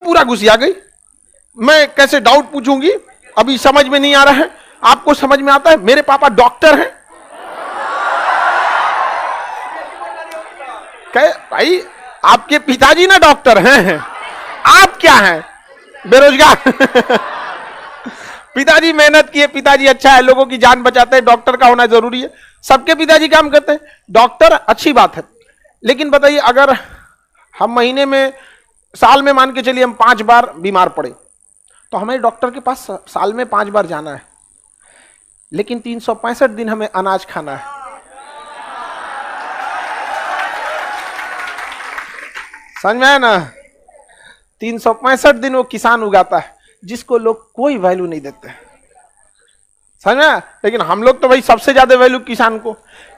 पूरा घुसिया गई। मैं कैसे डाउट पूछूंगी, अभी समझ में नहीं आ रहा है। आपको समझ में आता है? मेरे पापा डॉक्टर हैं। कहे भाई आपके पिताजी ना डॉक्टर हैं, आप क्या हैं? बेरोजगार। पिताजी मेहनत किए, पिताजी अच्छा है, लोगों की जान बचाते हैं, डॉक्टर का होना जरूरी है। सबके पिताजी काम करते हैं, डॉक्टर अच्छी बात है। लेकिन बताइए, अगर हम महीने में, साल में मान के चलिए हम 5 बार बीमार पड़े, तो हमें डॉक्टर के पास साल में 5 बार जाना है, लेकिन 365 दिन हमें अनाज खाना है। समझ में आया ना? 365 दिन वो किसान उगाता है, जिसको लोग कोई वैल्यू नहीं देते। समझ में? लेकिन हम लोग तो भाई सबसे ज्यादा वैल्यू किसान को।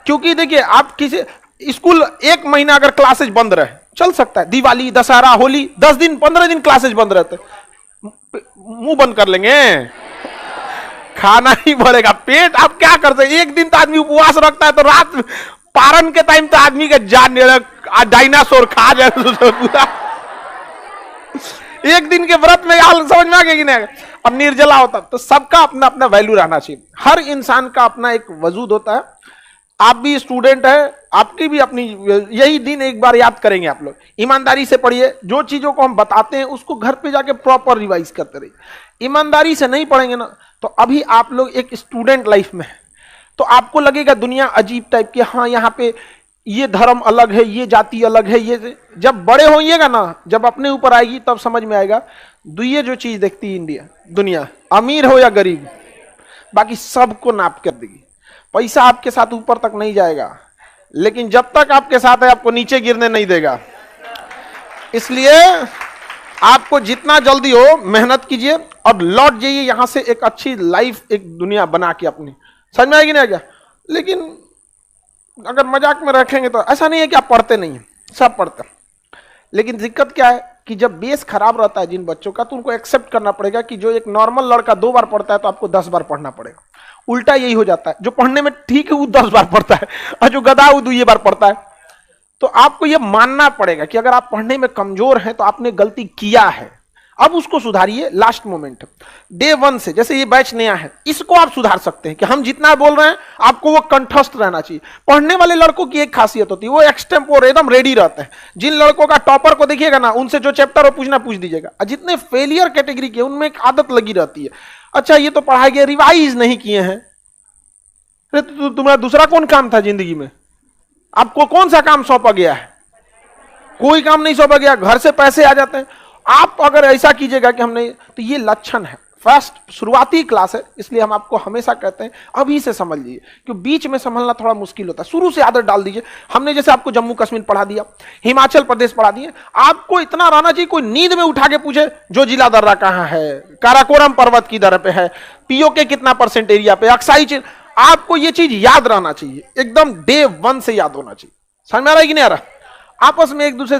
क्योंकि देखिए, आप किसी स्कूल 1 महीना अगर क्लासेज बंद रहे, चल सकता है, दिवाली, दशहरा, होली, 10 दिन 15 दिन क्लासेज बंद रहते, मुंह बंद कर लेंगे, खाना ही बढ़ेगा, पेट आप क्या करते हैं? एक दिन तो आदमी उपवास रखता है, तो रात पारण के टाइम तो आदमी का जान डायनासोर खा जाए पूरा। एक दिन के व्रत में हाल समझ में आ गया कि नहीं? अब निर्जला होता, तो सबका अपना अपना वैल्यू रहना चाहिए। हर इंसान का अपना एक वजूद होता है। आप भी स्टूडेंट है, आपकी भी अपनी, यही दिन एक बार याद करेंगे आप लोग। ईमानदारी से पढ़िए, जो चीजों को हम बताते हैं उसको घर पे जाके प्रॉपर रिवाइज करते रहिए। ईमानदारी से नहीं पढ़ेंगे ना, तो अभी आप लोग एक स्टूडेंट लाइफ में है, तो आपको लगेगा दुनिया अजीब टाइप की, हाँ यहाँ पे ये धर्म अलग है, ये जाति अलग है, ये। जब बड़े होइएगा ना, जब अपने ऊपर आएगी, तब समझ में आएगा। ये जो चीज देखती है इंडिया, दुनिया, अमीर हो या गरीब, बाकी सबको नाप कर देगी। पैसा आपके साथ ऊपर तक नहीं जाएगा, लेकिन जब तक आपके साथ है, आपको नीचे गिरने नहीं देगा। इसलिए आपको जितना जल्दी हो मेहनत कीजिए और लौट जाइए यहां से, एक अच्छी लाइफ, एक दुनिया बना के अपनी। समझ में आएगी ना क्या? लेकिन अगर मजाक में रखेंगे तो ऐसा नहीं है कि आप पढ़ते नहीं हैं, सब पढ़ते हैं। लेकिन दिक्कत क्या है कि जब बेस खराब रहता है जिन बच्चों का, तो उनको एक्सेप्ट करना पड़ेगा कि जो एक नॉर्मल लड़का 2 बार पढ़ता है, तो आपको 10 बार पढ़ना पड़ेगा। उल्टा यही हो जाता है, जो पढ़ने में ठीक है वो 10 बार पढ़ता है, और जो गधा वो 2 बार पढ़ता है। तो आपको यह मानना पड़ेगा कि अगर आप पढ़ने में कमजोर हैं, तो आपने गलती किया है, अब उसको सुधारिए। लास्ट मोमेंट, डे 1 से, जैसे ये बैच नया है, इसको आप सुधार सकते हैं कि हम जितना बोल रहे हैं आपको वो कंठस्थ रहना चाहिए। पढ़ने वाले लड़कों की एक खासियत होती है, वो एक्सटेम्पोर एकदम रेडी रहते हैं। जिन लड़कों का टॉपर को देखिएगा ना, उनसे जो चैप्टर हो पूछना पूछ दीजिएगा। और जितने फेलियर कैटेगरी के, उनमें एक आदत लगी रहती है, अच्छा ये तो पढ़ाई गया, रिवाइज नहीं किए हैं। अरे तो तुम्हारा दूसरा कौन काम था जिंदगी में? आपको कौन सा काम सौंपा गया है? कोई काम नहीं सौंपा गया, घर से पैसे आ जाते हैं। आप अगर ऐसा कीजिएगा कि हम नहीं, तो ये लक्षण है। फर्स्ट शुरुआती क्लास है, इसलिए हम आपको हमेशा कहते हैं अभी से समझ लीजिए, क्योंकि बीच में संभलना थोड़ा मुश्किल होता है। शुरू से आदत डाल दीजिए। हमने जैसे आपको जम्मू कश्मीर पढ़ा दिया, हिमाचल प्रदेश पढ़ा दिए, आपको इतना रहना चाहिए, कोई नींद में उठा के पूछे जो जिला दर्रा कहां है, काराकोरम पर्वत की दर पे है, पीओके कितना % एरिया पे, अक्साई, आपको ये चीज याद रहना चाहिए, एकदम डे 1 से याद होना चाहिए। समझ में आ रहा है कि नहीं आ रहा? आपस में एक दूसरे